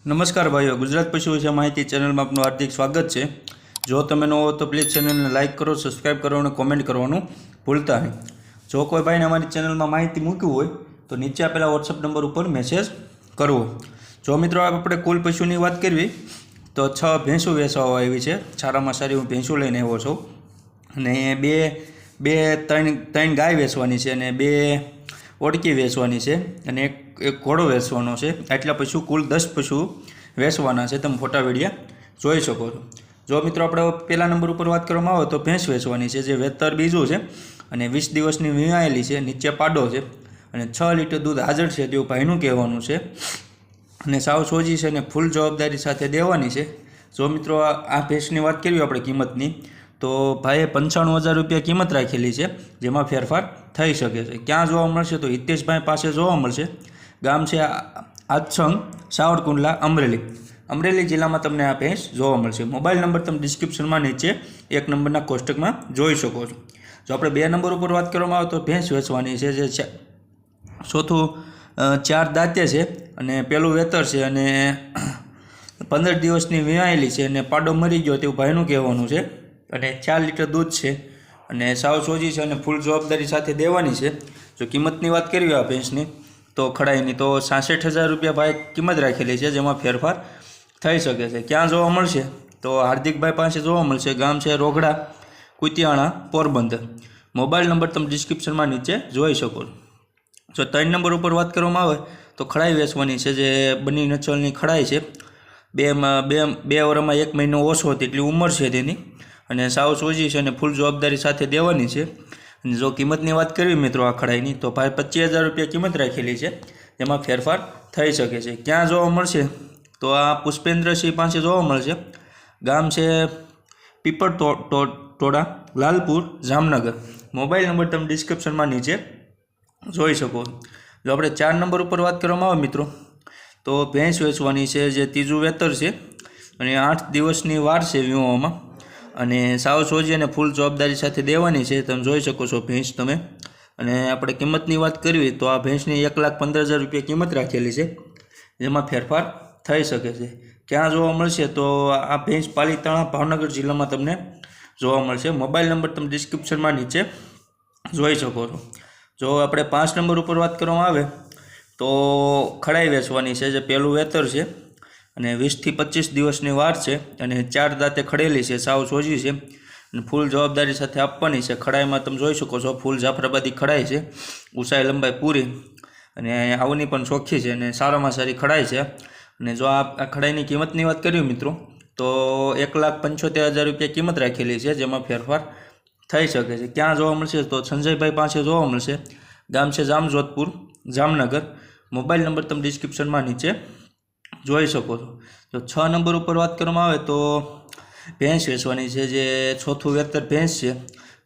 નમસ્કાર ભાઈઓ, ગુજરાત પશુ વિશે માહિતી ચેનલમાં આપનું હાર્દિક સ્વાગત છે। જો તમે નવો હો તો પ્લીઝ ચેનલને લાઇક કરો, સબસ્ક્રાઇબ કરો અને કોમેન્ટ કરવાનું ભૂલતા નહીં। જો કોઈ ભાઈને અમારી ચેનલમાં માહિતી મૂકવી હોય તો નીચે આપેલા વોટ્સઅપ નંબર ઉપર મેસેજ કરવો। જો મિત્રો આપણે કુલ પશુની વાત કરવી તો 6 ભેંસો વેચવા આવી છે। સારામાં સારી હું ભેંસો લઈને આવ્યો છું અને ત્રણ ગાય વેચવાની છે અને 2 ઓડકી વેચવાની છે અને એક ઘોડો વેચવાનો છે। આટલા પશુ કુલ 10 પશુ વેચવાના છે। તમે ફોટા વિડીયા જોઈ શકો છો। જો મિત્રો આપણે પહેલા નંબર ઉપર વાત કરવામાં આવે તો ભેંસ વેચવાની છે, જે વેતર બીજું છે અને 20 દિવસની વીણાયેલી છે, નીચે પાડો છે અને 6 લીટર દૂધ હાજર છે તેવું ભાઈનું કહેવાનું છે અને સાવ સોજી છે અને ફૂલ જવાબદારી સાથે દેવાની છે। જો મિત્રો આ ભેંસની વાત કરીએ આપણે કિંમતની તો ભાઈએ 95,000 રૂપિયા કિંમત રાખેલી છે, જેમાં ફેરફાર થઈ શકે છે। ક્યાં જોવા મળશે તો હિતેશભાઈ પાસે જોવા મળશે। ગામ છે આછંગ, સાવરકુંડલા, અમરેલી જિલ્લામાં તમને આ ભેંસ જોવા મળશે। મોબાઈલ નંબર તમે ડિસ્ક્રિપ્શનમાં નીચે 1 નંબરના કોષ્ટકમાં જોઈ શકો છો। જો આપણે 2 નંબર ઉપર વાત કરવામાં આવે તો ભેંસ વેચવાની છે, જે ચોથું 4 દાંતે છે અને પેલું વેતર છે અને 15 દિવસની વીણાયેલી છે અને પાડો મરી ગયો તેવું ભાઈનું કહેવાનું છે અને 4 લીટર દૂધ છે અને સાવ સોજી છે અને ફૂલ જવાબદારી સાથે દેવાની છે। જો કિંમતની વાત કરવી આ ભેંસની તો ખડાઈની તો 66,000 રૂપિયા ભાઈ કિંમત રાખેલી છે, જેમાં ફેરફાર થઈ શકે છે। ક્યાં જોવા મળશે તો હાર્દિકભાઈ પાસે જોવા મળશે। ગામ છે રોગડા, કુતિયાણા, પોરબંદર। મોબાઈલ નંબર તમે ડિસ્ક્રિપ્શનમાં નીચે જોઈ શકો છો। જો 3 નંબર ઉપર વાત કરવામાં આવે તો ખડાઈ વેચવાની છે, જે બની નચલની ખડાઈ છે। બે વર્ષમાં 1 મહિનો ઓછો તેટલી ઉંમર છે તેની અને સાવ સોજી છે અને ફૂલ જવાબદારી સાથે દેવાની છે। અને જો કિંમતની વાત કરવી મિત્રો આ ખડાઈની તો ભાઈ 25,000 રૂપિયા કિંમત રાખેલી છે, જેમાં ફેરફાર થઈ શકે છે। ક્યાં જોવા મળશે તો આ પુષ્પેન્દ્રસિંહ પાસે જોવા મળશે। ગામ છે પીપળ ટોડા, લાલપુર, જામનગર। મોબાઈલ નંબર તમે ડિસ્ક્રિપ્શનમાં નીચે જોઈ શકો। જો આપણે 4 નંબર ઉપર વાત કરવામાં આવે મિત્રો તો ભેંસ વેચવાની છે, જે ત્રીજું વેતર છે અને 8 દિવસની વાર છે વીણવામાં અને સાવ સોજી અને ફૂલ જવાબદારી સાથે દેવાની છે। તમે જોઈ શકો છો ભેંસ તમે। અને આપણે કિંમતની વાત કરવી તો આ ભેંસની 1,15,000 રૂપિયા કિંમત રાખેલી છે, જેમાં ફેરફાર થઈ શકે છે। ક્યાં જોવા મળશે તો આ ભેંસ પાલીતાણા, ભાવનગર જિલ્લામાં તમને જોવા મળશે। મોબાઈલ નંબર તમે ડિસ્ક્રિપ્શનમાં નીચે જોઈ શકો છો। જો આપણે 5 નંબર ઉપર વાત કરવામાં આવે તો ખડાઈ વેચવાની છે, જે પહેલું વેતર છે અને 20 થી 25 દિવસની વાર છે અને 4 દાંતે ખડેલી છે, સાવ સોજી છે અને ફૂલ જવાબદારી સાથે આપવાની છે। ખડાઈમાં તમે જોઈ શકો છો ફૂલ જાફરાબાદી ખડાઈ છે, ઊંચાઈ લંબાઈ પૂરી અને આવની પણ ચોખ્ખી છે અને સારામાં સારી ખડાઈ છે। અને જો આ ખડાઈની કિંમતની વાત કરીએ મિત્રો તો 1,75,000 રૂપિયા કિંમત રાખેલી છે, જેમાં ફેરફાર થઈ શકે છે। ક્યાં જોવા મળશે તો સંજયભાઈ પાસે જોવા મળશે। ગામ છે જામજોધપુર, જામનગર। મોબાઈલ નંબર તમે ડિસ્ક્રિપ્શનમાં નીચે જોઈ શકો છો। તો 6 નંબર ઉપર વાત કરવામાં આવે તો ભેંસ વેચવાની છે, જે ચોથું વેતર ભેંસ છે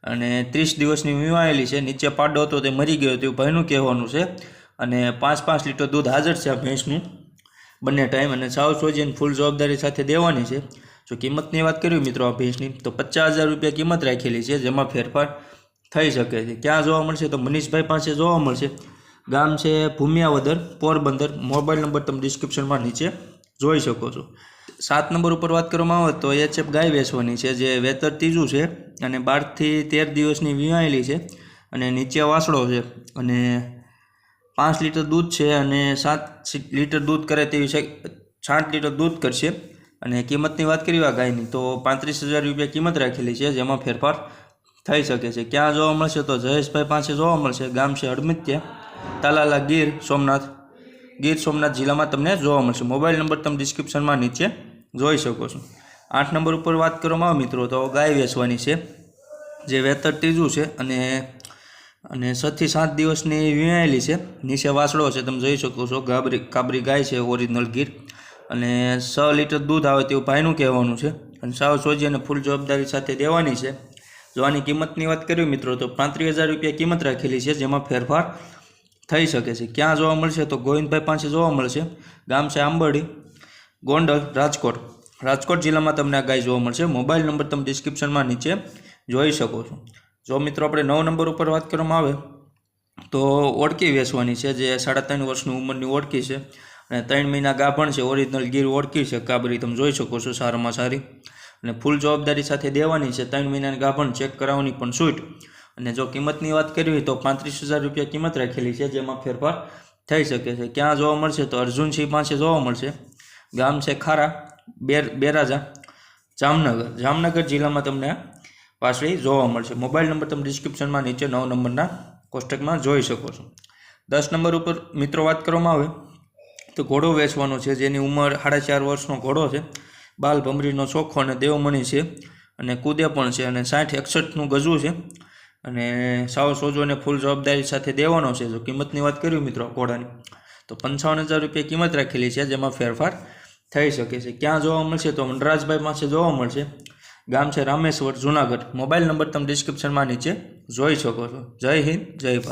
અને 30 દિવસની વીણાયેલી છે, નીચે પાડો હતો તે મરી ગયો તેવું ભાઈનું કહેવાનું છે અને 5 લીટર દૂધ હાજર છે આ ભેંસનું બંને ટાઈમ અને સાવ સોજી અને ફૂલ જવાબદારી સાથે દેવાની છે। જો કિંમતની વાત કરીએ મિત્રો આ ભેંસની તો 50,000 રૂપિયા કિંમત રાખેલી છે, જેમાં ફેરફાર થઈ શકે છે। ક્યાં જોવા મળશે તો મનીષભાઈ પાસે જોવા મળશે। ગામ છે ભૂમિયાવદર, પોરબંદર। મોબાઈલ નંબર તમે ડિસ્ક્રિપ્શનમાં નીચે જોઈ શકો છો। 7 નંબર ઉપર વાત કરવામાં આવે તો HF ગાય વેચવાની છે, જે વેતર ત્રીજું છે અને 12 થી 13 દિવસની વીણાયેલી છે અને નીચે વાસળો છે અને 5 લીટર દૂધ છે અને 7 લીટર દૂધ કરે તેવી 60 લીટર દૂધ કરશે। અને કિંમતની વાત કરીએ આ ગાયની તો 35,000 રૂપિયા કિંમત રાખેલી છે, જેમાં ફેરફાર થઈ શકે છે। ક્યાં જોવા મળશે તો જયેશભાઈ પાસે જોવા મળશે। ગામ છે હડમિત્યા, તાલાલા, ગીર સોમનાથ જિલ્લામાં તમને જોવા મળશે। મોબાઈલ નંબર તમે ડિસ્ક્રિપ્શનમાં નીચે જોઈ શકો છો। 8 નંબર ઉપર વાત કરવામાં આવે મિત્રો તો ગાય વેચવાની છે, જે વેતર ત્રીજું છે અને 6 થી 7 દિવસની વીણાયેલી છે, નીચે વાસળો છે તમે જોઈ શકો છો। કાબરી ગાય છે, ઓરિજિનલ ગીર અને 6 લીટર દૂધ આવે તેવું ભાઈનું કહેવાનું છે અને સાવ સોજી અને ફૂલ જવાબદારી સાથે દેવાની છે। જો આની કિંમતની વાત કરીએ મિત્રો તો 35,000 રૂપિયા કિંમત રાખેલી છે, જેમાં ફેરફાર થઈ શકે છે। ક્યાં જોવા મળશે તો ગોવિંદભાઈ પાસે જોવા મળશે। ગામ છે આંબરડી, ગોંડલ, રાજકોટ જિલ્લામાં તમને આ ગાય જોવા મળશે। મોબાઈલ નંબર તમે ડિસ્ક્રિપ્શનમાં નીચે જોઈ શકો છો। જો મિત્રો આપણે 9 નંબર ઉપર વાત કરવામાં આવે તો ઓળકી વેચવાની છે, જે 3.5 વર્ષની ઉંમરની ઓળકી છે અને 3 મહિના ગાભણ છે, ઓરિજિનલ ગીર ઓળખી છે, કાબરી તમે જોઈ શકો છો, સારામાં સારી અને ફૂલ જવાબદારી સાથે દેવાની છે. 3 મહિનાની ગાભણ ચેક કરાવવાની પણ છૂટ. અને જો કિંમતની વાત કરવી હોય તો 35,000 રૂપિયા કિંમત રાખેલી છે, જેમાં ફેરફાર થઈ શકે છે. ક્યાં જોવા મળશે તો અર્જુનસિંહ પાસે જોવા મળશે. ગામ છે ખારા, બેરાજા, જામનગર જિલ્લામાં તમને આ વાછડી જોવા મળશે. મોબાઈલ નંબર તમે ડિસ્ક્રિપ્શનમાં નીચે 9 નંબરના કોષ્ટકમાં જોઈ શકો છો. 10 નંબર ઉપર મિત્રો વાત કરવામાં આવે તો ઘોડો વેચવાનો છે, જેની ઉંમર 4.5 વર્ષનો ઘોડો છે. બાલ ભમરીનો ચોખ્ખો અને દેવમણી છે અને કૂદે પણ છે અને 60-61નું ગજું છે અને સાવ સોજો અને ફૂલ જવાબદારી સાથે દેવાનો છે. જો કિંમતની વાત કરીએ મિત્રો ઘોડાની તો 55,000 રૂપિયા કિંમત રાખેલી છે, જેમાં ફેરફાર થઈ શકે છે. ક્યાં જોવા મળશે તો વનરાજભાઈ પાસે જોવા મળશે. ગામ છે રામેશ્વર, જુનાગઢ. મોબાઈલ નંબર તમે ડિસ્ક્રિપ્શનમાં નીચે જોઈ શકો છો. જય હિન્દ, જય ભારત.